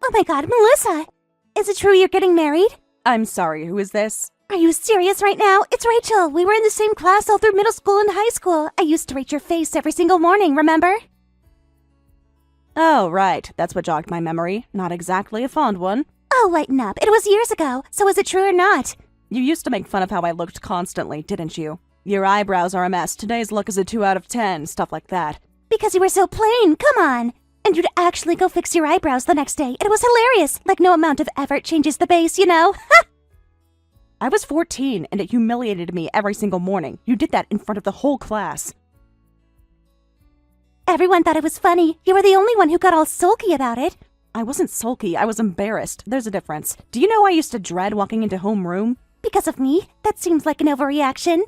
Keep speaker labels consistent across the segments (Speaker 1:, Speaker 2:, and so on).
Speaker 1: Oh my god, Melissa! Is it true you're getting married?
Speaker 2: I'm sorry, who is this?
Speaker 1: Are you serious right now? It's Rachel. We were in the same class all through middle school and high school. I used to rate your face every single morning, remember?
Speaker 2: Oh, right. That's what jogged my memory. Not exactly a fond one.
Speaker 1: Oh, lighten up. It was years ago. So is it true or not?
Speaker 2: You used to make fun of how I looked constantly, didn't you? Your eyebrows are a mess. Today's look is a 2 out of 10. Stuff like that.
Speaker 1: Because you were so plain. Come on. And you'd actually go fix your eyebrows the next day. It was hilarious. Like no amount of effort changes the base, you know?
Speaker 2: I was 14, and it humiliated me every single morning. You did that in front of the whole class.
Speaker 1: Everyone thought it was funny. You were the only one who got all sulky about it.
Speaker 2: I wasn't sulky. I was embarrassed. There's a difference. Do you know I used to dread walking into homeroom?
Speaker 1: Because of me? That seems like an overreaction.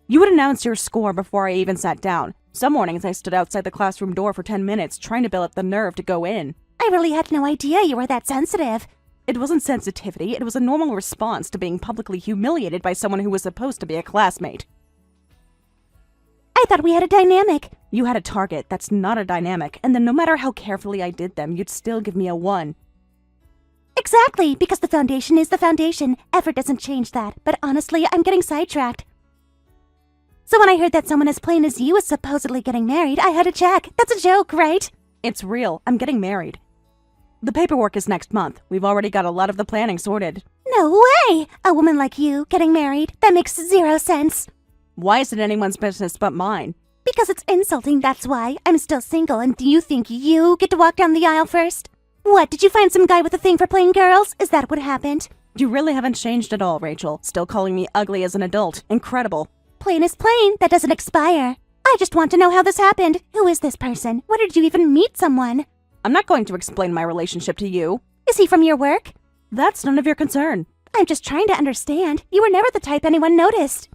Speaker 2: You would announce your score before I even sat down. Some mornings I stood outside the classroom door for 10 minutes trying to build up the nerve to go in.
Speaker 1: I really had no idea you were that sensitive.
Speaker 2: It wasn't sensitivity. It was a normal response to being publicly humiliated by someone who was supposed to be a classmate.
Speaker 1: I thought we had a dynamic.
Speaker 2: You had a target. That's not a dynamic. And then no matter how carefully I did them, you'd still give me a 1.
Speaker 1: Exactly, because the foundation is the foundation. Effort doesn't change that. But honestly, I'm getting sidetracked. So when I heard that someone as plain as you was supposedly getting married, I had to check. That's a joke, right?
Speaker 2: It's real. I'm getting married. The paperwork is next month. We've already got a lot of the planning sorted.
Speaker 1: No way! A woman like you getting married? That makes 0 sense.
Speaker 2: Why is it anyone's business but mine?
Speaker 1: Because it's insulting, that's why. I'm still single, and do you think you get to walk down the aisle first? What, did you find some guy with a thing for playing girls? Is that what happened?
Speaker 2: You really haven't changed at all, Rachel. Still calling me ugly as an adult. Incredible.
Speaker 1: Plain is plain. That doesn't expire. I just want to know how this happened. Who is this person? Where did you even meet someone?
Speaker 2: I'm not going to explain my relationship to you.
Speaker 1: Is he from your work?
Speaker 2: That's none of your concern.
Speaker 1: I'm just trying to understand. You were never the type anyone noticed.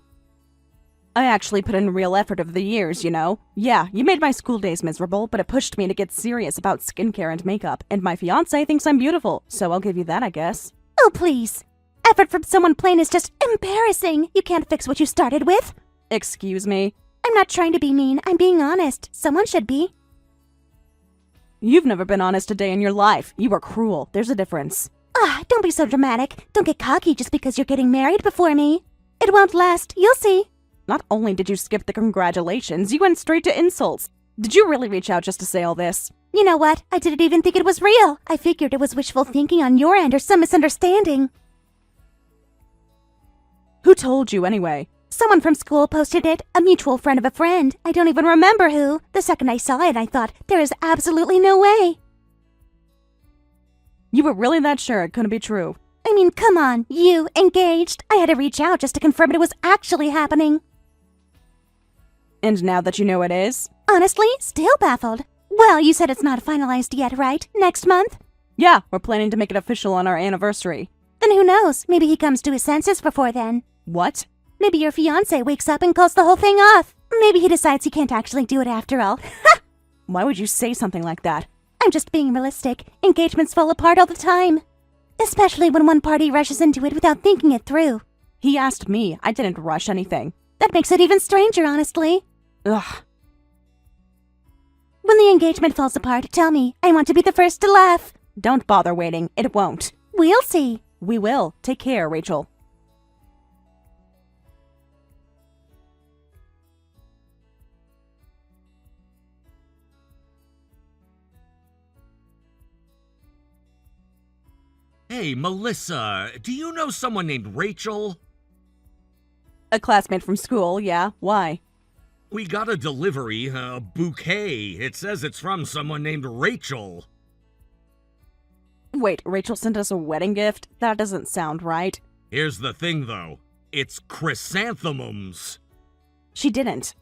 Speaker 2: I actually put in real effort over the years, you know? Yeah, you made my school days miserable, but it pushed me to get serious about skincare and makeup, and my fiancé thinks I'm beautiful, so I'll give you that, I guess.
Speaker 1: Oh, please. Effort from someone plain is just embarrassing. You can't fix what you started with.
Speaker 2: Excuse me?
Speaker 1: I'm not trying to be mean. I'm being honest. Someone should be.
Speaker 2: You've never been honest a day in your life. You are cruel. There's a difference.
Speaker 1: Don't be so dramatic. Don't get cocky just because you're getting married before me. It won't last. You'll see.
Speaker 2: Not only did you skip the congratulations, you went straight to insults. Did you really reach out just to say all this?
Speaker 1: You know what? I didn't even think it was real. I figured it was wishful thinking on your end or some misunderstanding.
Speaker 2: Who told you anyway?
Speaker 1: Someone from school posted it. A mutual friend of a friend. I don't even remember who. The second I saw it, I thought, there is absolutely no way.
Speaker 2: You were really that sure it couldn't be true?
Speaker 1: I mean, come on. You, engaged. I had to reach out just to confirm it was actually happening.
Speaker 2: And now that you know it is?
Speaker 1: Honestly, still baffled. Well, you said it's not finalized yet, right? Next month?
Speaker 2: Yeah, we're planning to make it official on our anniversary.
Speaker 1: Then who knows? Maybe he comes to his senses before then.
Speaker 2: What?
Speaker 1: Maybe your fiancé wakes up and calls the whole thing off. Maybe he decides he can't actually do it after all. Ha!
Speaker 2: Why would you say something like that?
Speaker 1: I'm just being realistic. Engagements fall apart all the time. Especially when one party rushes into it without thinking it through.
Speaker 2: He asked me. I didn't rush anything.
Speaker 1: That makes it even stranger, honestly.
Speaker 2: Ugh.
Speaker 1: When the engagement falls apart, tell me. I want to be the first to laugh.
Speaker 2: Don't bother waiting. It won't.
Speaker 1: We'll see.
Speaker 2: We will. Take care, Rachel.
Speaker 3: Hey, Melissa, do you know someone named Rachel?
Speaker 2: A classmate from school, yeah. Why?
Speaker 3: We got a delivery, a bouquet. It says it's from someone named Rachel.
Speaker 2: Wait, Rachel sent us a wedding gift? That doesn't sound right.
Speaker 3: Here's the thing, though. It's chrysanthemums.
Speaker 2: She didn't.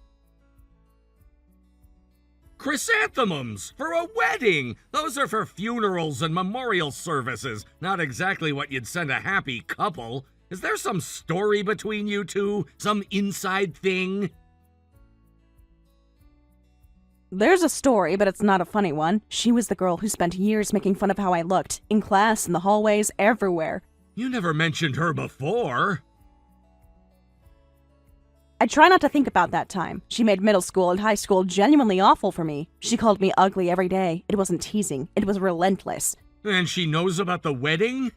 Speaker 3: Chrysanthemums! For a wedding! Those are for funerals and memorial services. Not exactly what you'd send a happy couple. Is there some story between you two? Some inside thing?
Speaker 2: There's a story, but it's not a funny one. She was the girl who spent years making fun of how I looked. In class, in the hallways, everywhere.
Speaker 3: You never mentioned her before.
Speaker 2: I try not to think about that time. She made middle school and high school genuinely awful for me. She called me ugly every day. It wasn't teasing. It was relentless.
Speaker 3: And she knows about the wedding?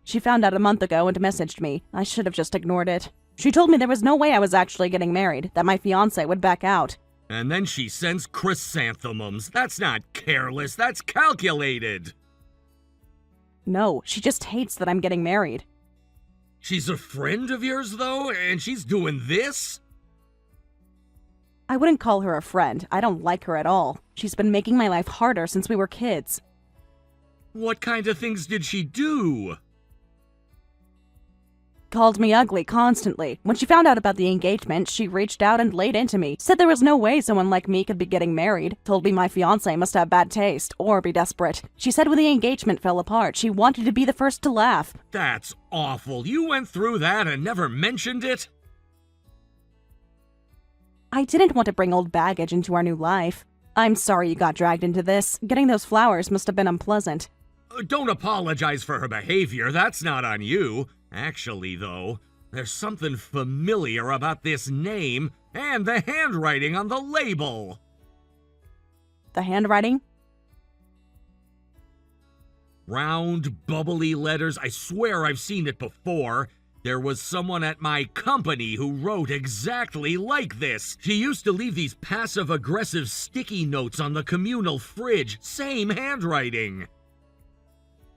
Speaker 2: She found out a month ago and messaged me. I should have just ignored it. She told me there was no way I was actually getting married, that my fiancé would back out.
Speaker 3: And then she sends chrysanthemums. That's not careless, that's calculated.
Speaker 2: No, she just hates that I'm getting married.
Speaker 3: She's a friend of yours, though, and she's doing this?
Speaker 2: I wouldn't call her a friend. I don't like her at all. She's been making my life harder since we were kids.
Speaker 3: What kind of things did she do?
Speaker 2: Called me ugly constantly. When she found out about the engagement, she reached out and laid into me. Said there was no way someone like me could be getting married. Told me my fiancé must have bad taste or be desperate. She said when the engagement fell apart, she wanted to be the first to laugh.
Speaker 3: That's awful. You went through that and never mentioned it?
Speaker 2: I didn't want to bring old baggage into our new life. I'm sorry you got dragged into this. Getting those flowers must have been unpleasant.
Speaker 3: Don't apologize for her behavior. That's not on you. Actually, though, there's something familiar about this name and the handwriting on the label.
Speaker 2: The handwriting?
Speaker 3: Round, bubbly letters. I swear I've seen it before. There was someone at my company who wrote exactly like this. She used to leave these passive-aggressive sticky notes on the communal fridge. Same handwriting.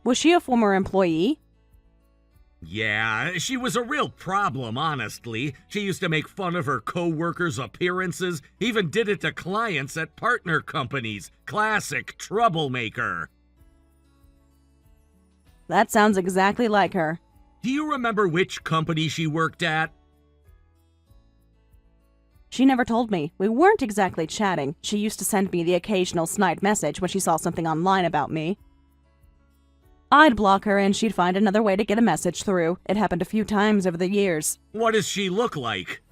Speaker 2: Was she a former employee?
Speaker 3: Yeah, she was a real problem, honestly. She used to make fun of her co-workers' appearances, even did it to clients at partner companies. Classic troublemaker.
Speaker 2: That sounds exactly like her.
Speaker 3: Do you remember which company she worked at?
Speaker 2: She never told me. We weren't exactly chatting. She used to send me the occasional snide message when she saw something online about me. I'd block her and she'd find another way to get a message through. It happened a few times over the years.
Speaker 3: What does she look like?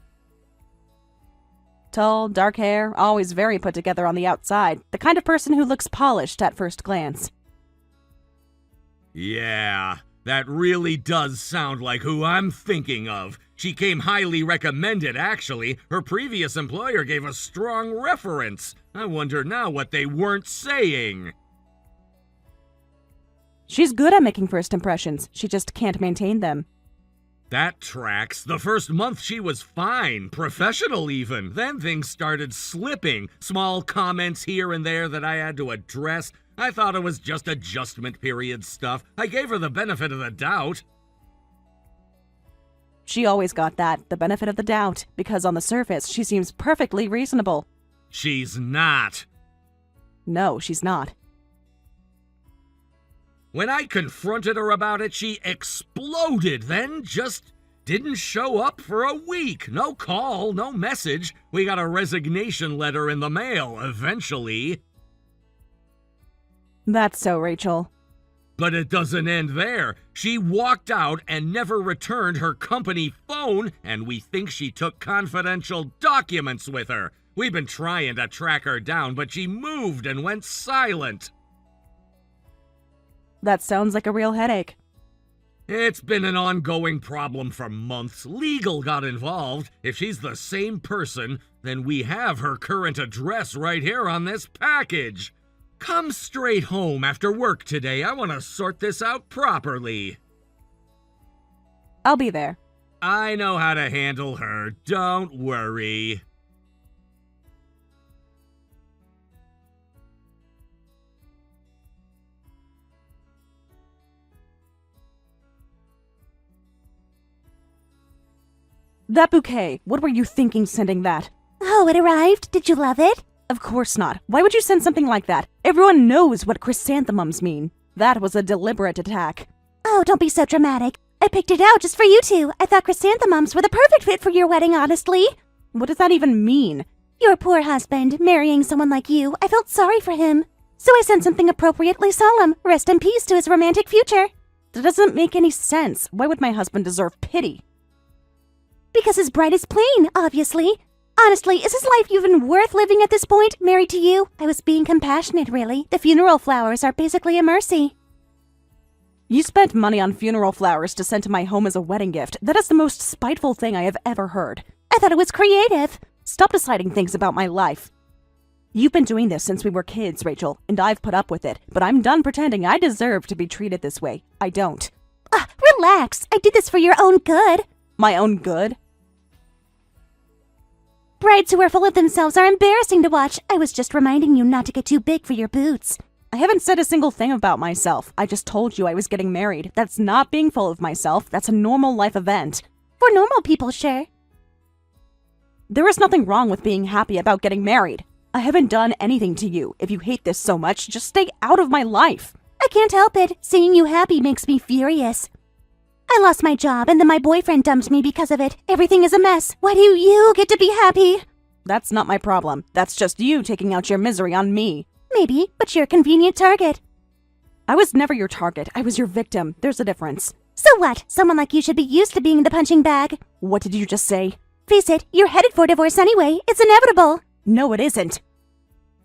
Speaker 2: Tall, dark hair, always very put together on the outside. The kind of person who looks polished at first glance.
Speaker 3: Yeah, that really does sound like who I'm thinking of. She came highly recommended, actually. Her previous employer gave a strong reference. I wonder now what they weren't saying.
Speaker 2: She's good at making first impressions. She just can't maintain them.
Speaker 3: That tracks. The first month she was fine, professional even. Then things started slipping. Small comments here and there that I had to address. I thought it was just adjustment period stuff. I gave her the benefit of the doubt.
Speaker 2: She always got that, the benefit of the doubt, because on the surface she seems perfectly reasonable.
Speaker 3: She's not.
Speaker 2: No, she's not.
Speaker 3: When I confronted her about it, she exploded, then just didn't show up for a week. No call, no message. We got a resignation letter in the mail, eventually.
Speaker 2: That's so, Rachel.
Speaker 3: But it doesn't end there. She walked out and never returned her company phone, and we think she took confidential documents with her. We've been trying to track her down, but she moved and went silent.
Speaker 2: That sounds like a real headache.
Speaker 3: It's been an ongoing problem for months. Legal got involved. If she's the same person, then we have her current address right here on this package. Come straight home after work today. I want to sort this out properly.
Speaker 2: I'll be there.
Speaker 3: I know how to handle her. Don't worry.
Speaker 2: That bouquet, what were you thinking sending that?
Speaker 1: Oh, it arrived? Did you love it?
Speaker 2: Of course not. Why would you send something like that? Everyone knows what chrysanthemums mean. That was a deliberate attack.
Speaker 1: Oh, don't be so dramatic. I picked it out just for you two. I thought chrysanthemums were the perfect fit for your wedding, honestly.
Speaker 2: What does that even mean?
Speaker 1: Your poor husband, marrying someone like you. I felt sorry for him. So I sent something appropriately solemn. Rest in peace to his romantic future.
Speaker 2: That doesn't make any sense. Why would my husband deserve pity?
Speaker 1: Because his bride is plain, obviously. Honestly, is his life even worth living at this point, married to you? I was being compassionate, really. The funeral flowers are basically a mercy.
Speaker 2: You spent money on funeral flowers to send to my home as a wedding gift. That is the most spiteful thing I have ever heard.
Speaker 1: I thought it was creative.
Speaker 2: Stop deciding things about my life. You've been doing this since we were kids, Rachel, and I've put up with it, but I'm done pretending I deserve to be treated this way. I don't.
Speaker 1: Relax. I did this for your own good.
Speaker 2: My own good?
Speaker 1: Brides who are full of themselves are embarrassing to watch. I was just reminding you not to get too big for your boots.
Speaker 2: I haven't said a single thing about myself. I just told you I was getting married. That's not being full of myself. That's a normal life event.
Speaker 1: For normal people, sure.
Speaker 2: There is nothing wrong with being happy about getting married. I haven't done anything to you. If you hate this so much, just stay out of my life.
Speaker 1: I can't help it. Seeing you happy makes me furious. I lost my job and then my boyfriend dumped me because of it. Everything is a mess. Why do you get to be happy?
Speaker 2: That's not my problem. That's just you taking out your misery on me.
Speaker 1: Maybe, but you're a convenient target.
Speaker 2: I was never your target. I was your victim. There's a difference.
Speaker 1: So what? Someone like you should be used to being the punching bag.
Speaker 2: What did you just say?
Speaker 1: Face it, you're headed for divorce anyway. It's inevitable.
Speaker 2: No, it isn't.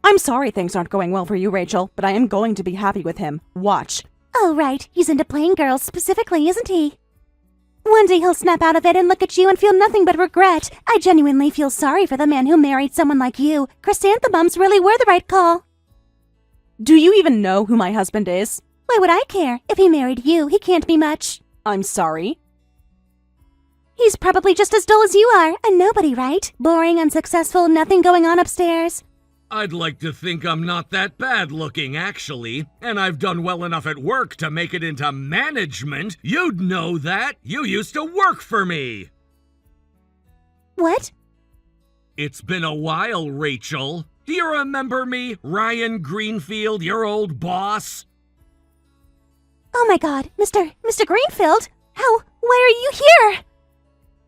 Speaker 2: I'm sorry things aren't going well for you, Rachel, but I am going to be happy with him. Watch.
Speaker 1: Oh, right. He's into playing girls specifically, isn't he? One day he'll snap out of it and look at you and feel nothing but regret. I genuinely feel sorry for the man who married someone like you. Chrysanthemums really were the right call.
Speaker 2: Do you even know who my husband is?
Speaker 1: Why would I care? If he married you, he can't be much.
Speaker 2: I'm sorry.
Speaker 1: He's probably just as dull as you are, a nobody, right? Boring, unsuccessful, nothing going on upstairs.
Speaker 3: I'd like to think I'm not that bad looking, actually. And I've done well enough at work to make it into management. You'd know that. You used to work for me.
Speaker 1: What?
Speaker 3: It's been a while, Rachel. Do you remember me, Ryan Greenfield, your old boss?
Speaker 1: Oh my god, Mr. Greenfield? Why are you here?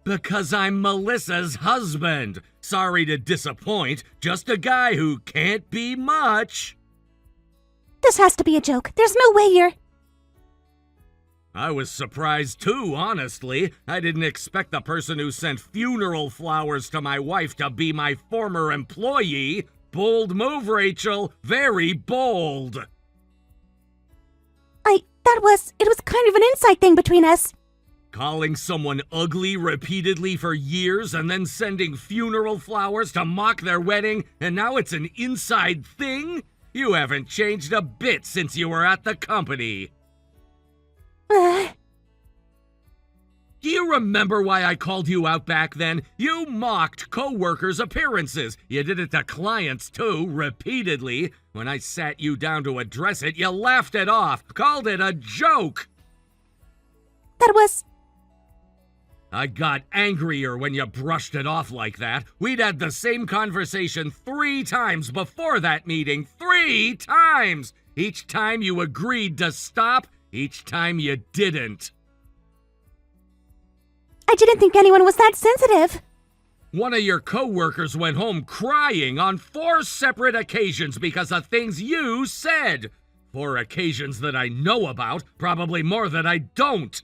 Speaker 3: Because I'm Melissa's husband. Sorry to disappoint, just a guy who can't be much.
Speaker 1: This has to be a joke. There's no way you're...
Speaker 3: I was surprised too, honestly. I didn't expect the person who sent funeral flowers to my wife to be my former employee. Bold move, Rachel. Very bold.
Speaker 1: It was kind of an inside thing between us.
Speaker 3: Calling someone ugly repeatedly for years and then sending funeral flowers to mock their wedding, and now it's an inside thing? You haven't changed a bit since you were at the company. Do you remember why I called you out back then? You mocked co-workers' appearances. You did it to clients too, repeatedly. When I sat you down to address it, you laughed it off, called it a joke. I got angrier when you brushed it off like that. We'd had the same conversation 3 times before that meeting. 3 times! Each time you agreed to stop, each time you didn't.
Speaker 1: I didn't think anyone was that sensitive.
Speaker 3: One of your co-workers went home crying on 4 separate occasions because of things you said. 4 occasions that I know about, probably more that I don't.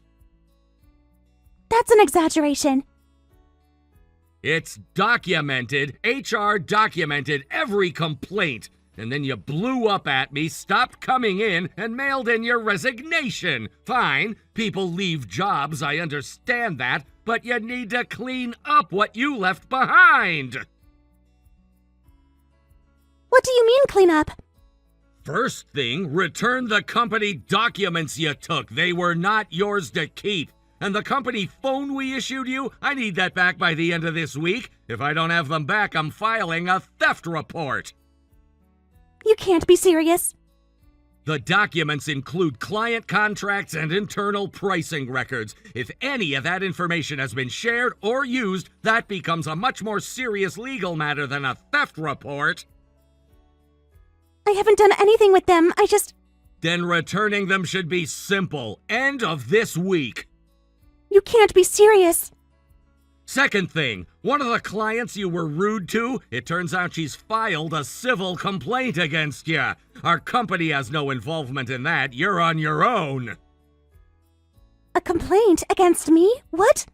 Speaker 1: That's an exaggeration.
Speaker 3: It's documented. HR documented every complaint. And then you blew up at me, stopped coming in, and mailed in your resignation. Fine, people leave jobs, I understand that, but you need to clean up what you left behind.
Speaker 1: What do you mean, clean up?
Speaker 3: First thing, return the company documents you took. They were not yours to keep. And the company phone we issued you, I need that back by the end of this week. If I don't have them back, I'm filing a theft report.
Speaker 1: You can't be serious.
Speaker 3: The documents include client contracts and internal pricing records. If any of that information has been shared or used, that becomes a much more serious legal matter than a theft report.
Speaker 1: I haven't done anything with them.
Speaker 3: Then returning them should be simple. End of this week.
Speaker 1: You can't be serious.
Speaker 3: Second thing, one of the clients you were rude to, it turns out she's filed a civil complaint against you. Our company has no involvement in that. You're on your own.
Speaker 1: A complaint against me? What?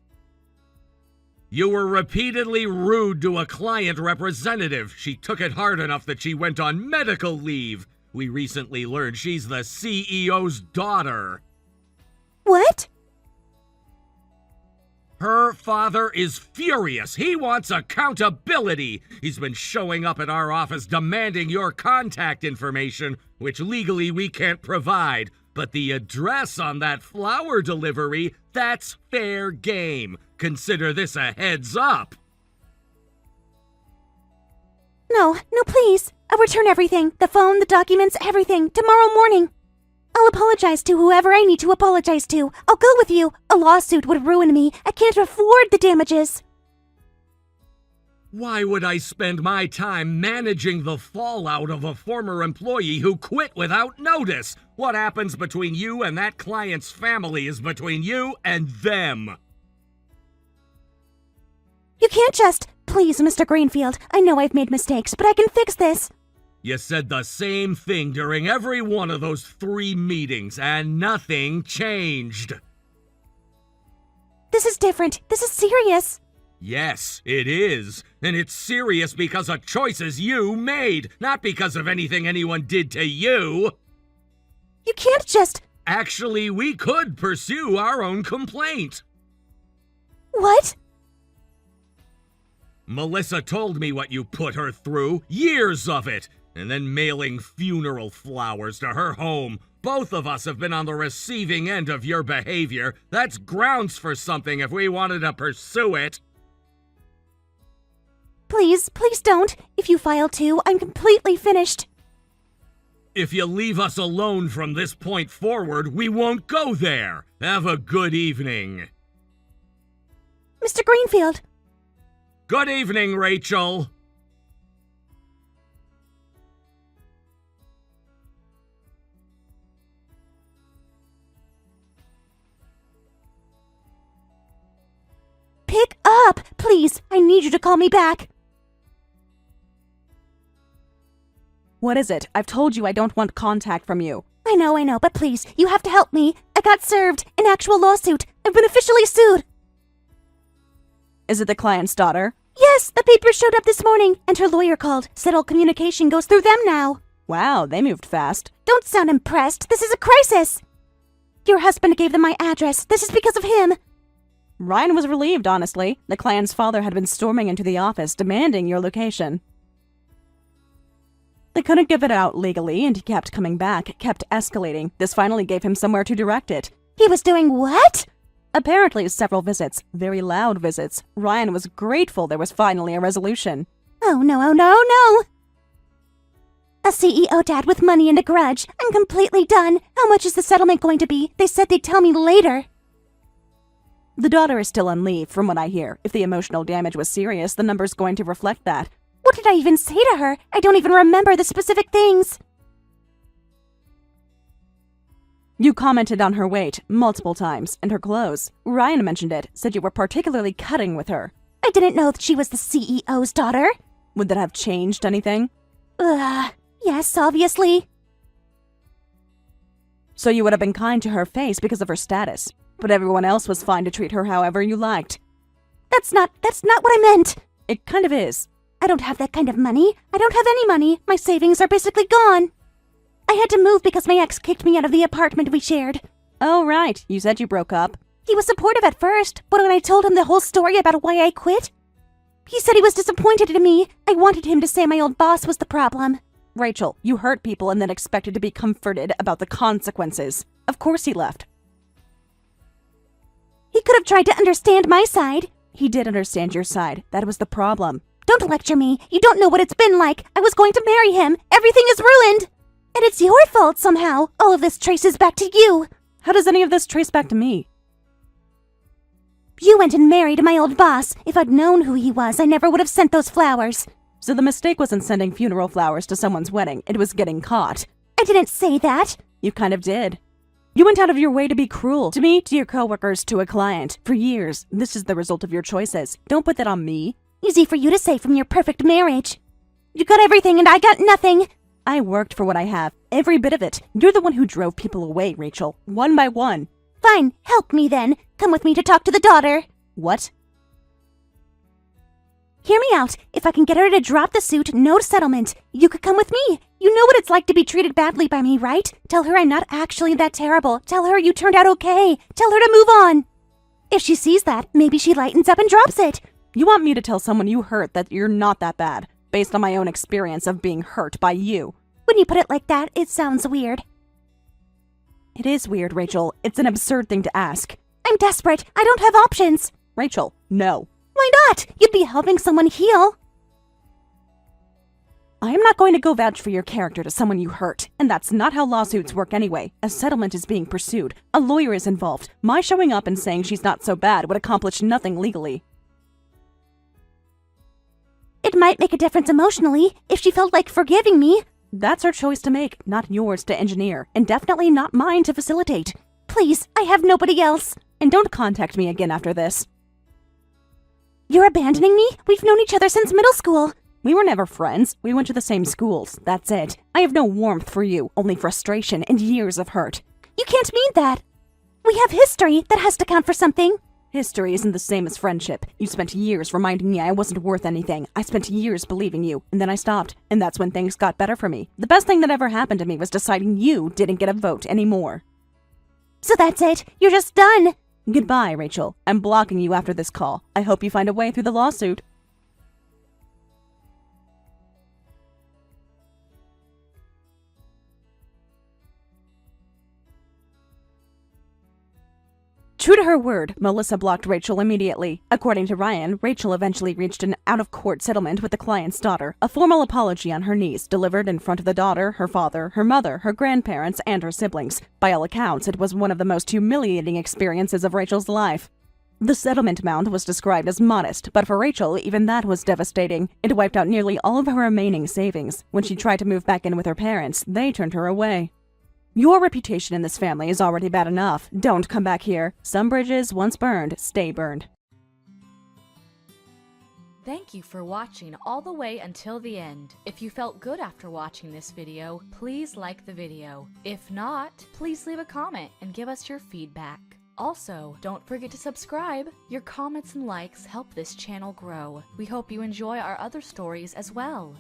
Speaker 3: You were repeatedly rude to a client representative. She took it hard enough that she went on medical leave. We recently learned she's the CEO's daughter.
Speaker 1: What?
Speaker 3: Her father is furious. He wants accountability. He's been showing up at our office demanding your contact information, which legally we can't provide. But the address on that flower delivery, that's fair game. Consider this a heads up.
Speaker 1: No, please. I'll return everything. The phone, the documents, everything. Tomorrow morning. I'll apologize to whoever I need to apologize to. I'll go with you. A lawsuit would ruin me. I can't afford the damages.
Speaker 3: Why would I spend my time managing the fallout of a former employee who quit without notice? What happens between you and that client's family is between you and them.
Speaker 1: You can't just... Please, Mr. Greenfield. I know I've made mistakes, but I can fix this.
Speaker 3: You said the same thing during every one of those 3 meetings, and nothing changed.
Speaker 1: This is different. This is serious.
Speaker 3: Yes, it is. And it's serious because of choices you made, not because of anything anyone did to you.
Speaker 1: You can't just...
Speaker 3: Actually, we could pursue our own complaint.
Speaker 1: What?
Speaker 3: Melissa told me what you put her through, years of it, and then mailing funeral flowers to her home. Both of us have been on the receiving end of your behavior. That's grounds for something if we wanted to pursue it.
Speaker 1: Please don't. If you file too, I'm completely finished.
Speaker 3: If you leave us alone from this point forward, we won't go there. Have a good evening.
Speaker 1: Mr. Greenfield.
Speaker 3: Good evening, Rachel.
Speaker 1: Pick up, please. I need you to call me back.
Speaker 2: What is it? I've told you I don't want contact from you.
Speaker 1: I know, but please, you have to help me. I got served. An actual lawsuit. I've been officially sued.
Speaker 2: Is it the client's daughter?
Speaker 1: Yes, the paper showed up this morning, and her lawyer called. Said all communication goes through them now.
Speaker 2: Wow, they moved fast.
Speaker 1: Don't sound impressed. This is a crisis. Your husband gave them my address. This is because of him.
Speaker 2: Ryan was relieved, honestly. The client's father had been storming into the office, demanding your location. They couldn't give it out legally, and he kept coming back, kept escalating. This finally gave him somewhere to direct it.
Speaker 1: He was doing what?
Speaker 2: Apparently several visits, very loud visits. Ryan was grateful there was finally a resolution.
Speaker 1: Oh no. A CEO dad with money and a grudge. I'm completely done. How much is the settlement going to be? They said they'd tell me later.
Speaker 2: The daughter is still on leave, from what I hear. If the emotional damage was serious, the number's going to reflect that.
Speaker 1: What did I even say to her? I don't even remember the specific things.
Speaker 2: You commented on her weight multiple times, and her clothes. Ryan mentioned it, said you were particularly cutting with her.
Speaker 1: I didn't know that she was the CEO's daughter.
Speaker 2: Would that have changed anything?
Speaker 1: Yes, obviously.
Speaker 2: So you would have been kind to her face because of her status, but everyone else was fine to treat her however you liked.
Speaker 1: That's not what I meant.
Speaker 2: It kind of is.
Speaker 1: I don't have that kind of money. I don't have any money. My savings are basically gone. I had to move because my ex kicked me out of the apartment we shared.
Speaker 2: Oh, right. You said you broke up.
Speaker 1: He was supportive at first, but when I told him the whole story about why I quit, he said he was disappointed in me. I wanted him to say my old boss was the problem.
Speaker 2: Rachel, you hurt people and then expected to be comforted about the consequences. Of course he left.
Speaker 1: He could have tried to understand my side.
Speaker 2: He did understand your side. That was the problem.
Speaker 1: Don't lecture me. You don't know what it's been like. I was going to marry him. Everything is ruined. And it's your fault somehow. All of this traces back to you.
Speaker 2: How does any of this trace back to me?
Speaker 1: You went and married my old boss. If I'd known who he was, I never would have sent those flowers.
Speaker 2: So the mistake wasn't sending funeral flowers to someone's wedding. It was getting caught.
Speaker 1: I didn't say that.
Speaker 2: You kind of did. You went out of your way to be cruel. To me, to your coworkers, to a client. For years. This is the result of your choices. Don't put that on me.
Speaker 1: Easy for you to say from your perfect marriage. You got everything and I got nothing.
Speaker 2: I worked for what I have. Every bit of it. You're the one who drove people away, Rachel. One by one.
Speaker 1: Fine. Help me then. Come with me to talk to the daughter.
Speaker 2: What?
Speaker 1: Hear me out. If I can get her to drop the suit, no settlement, you could come with me. You know what it's like to be treated badly by me, right? Tell her I'm not actually that terrible. Tell her you turned out okay. Tell her to move on. If she sees that, maybe she lightens up and drops it.
Speaker 2: You want me to tell someone you hurt that you're not that bad, based on my own experience of being hurt by you?
Speaker 1: When you put it like that, it sounds weird.
Speaker 2: It is weird, Rachel. It's an absurd thing to ask.
Speaker 1: I'm desperate. I don't have options.
Speaker 2: Rachel, no.
Speaker 1: Why not? You'd be helping someone heal.
Speaker 2: I am not going to go vouch for your character to someone you hurt, and that's not how lawsuits work anyway. A settlement is being pursued. A lawyer is involved. My showing up and saying she's not so bad would accomplish nothing legally.
Speaker 1: It might make a difference emotionally if she felt like forgiving me.
Speaker 2: That's her choice to make, not yours to engineer, and definitely not mine to facilitate.
Speaker 1: Please, I have nobody else.
Speaker 2: And don't contact me again after this.
Speaker 1: You're abandoning me? We've known each other since middle school.
Speaker 2: We were never friends. We went to the same schools. That's it. I have no warmth for you, only frustration and years of hurt.
Speaker 1: You can't mean that. We have history. That has to count for something.
Speaker 2: History isn't the same as friendship. You spent years reminding me I wasn't worth anything. I spent years believing you, and then I stopped. And that's when things got better for me. The best thing that ever happened to me was deciding you didn't get a vote anymore.
Speaker 1: So that's it? You're just done?
Speaker 2: Goodbye, Rachel. I'm blocking you after this call. I hope you find a way through the lawsuit. True to her word, Melissa blocked Rachel immediately. According to Ryan, Rachel eventually reached an out-of-court settlement with the client's daughter, a formal apology on her knees, delivered in front of the daughter, her father, her mother, her grandparents, and her siblings. By all accounts, it was one of the most humiliating experiences of Rachel's life. The settlement amount was described as modest, but for Rachel, even that was devastating. It wiped out nearly all of her remaining savings. When she tried to move back in with her parents, they turned her away. Your reputation in this family is already bad enough. Don't come back here. Some bridges, once burned, stay burned.
Speaker 4: Thank you for watching all the way until the end. If you felt good after watching this video, please like the video. If not, please leave a comment and give us your feedback. Also, don't forget to subscribe. Your comments and likes help this channel grow. We hope you enjoy our other stories as well.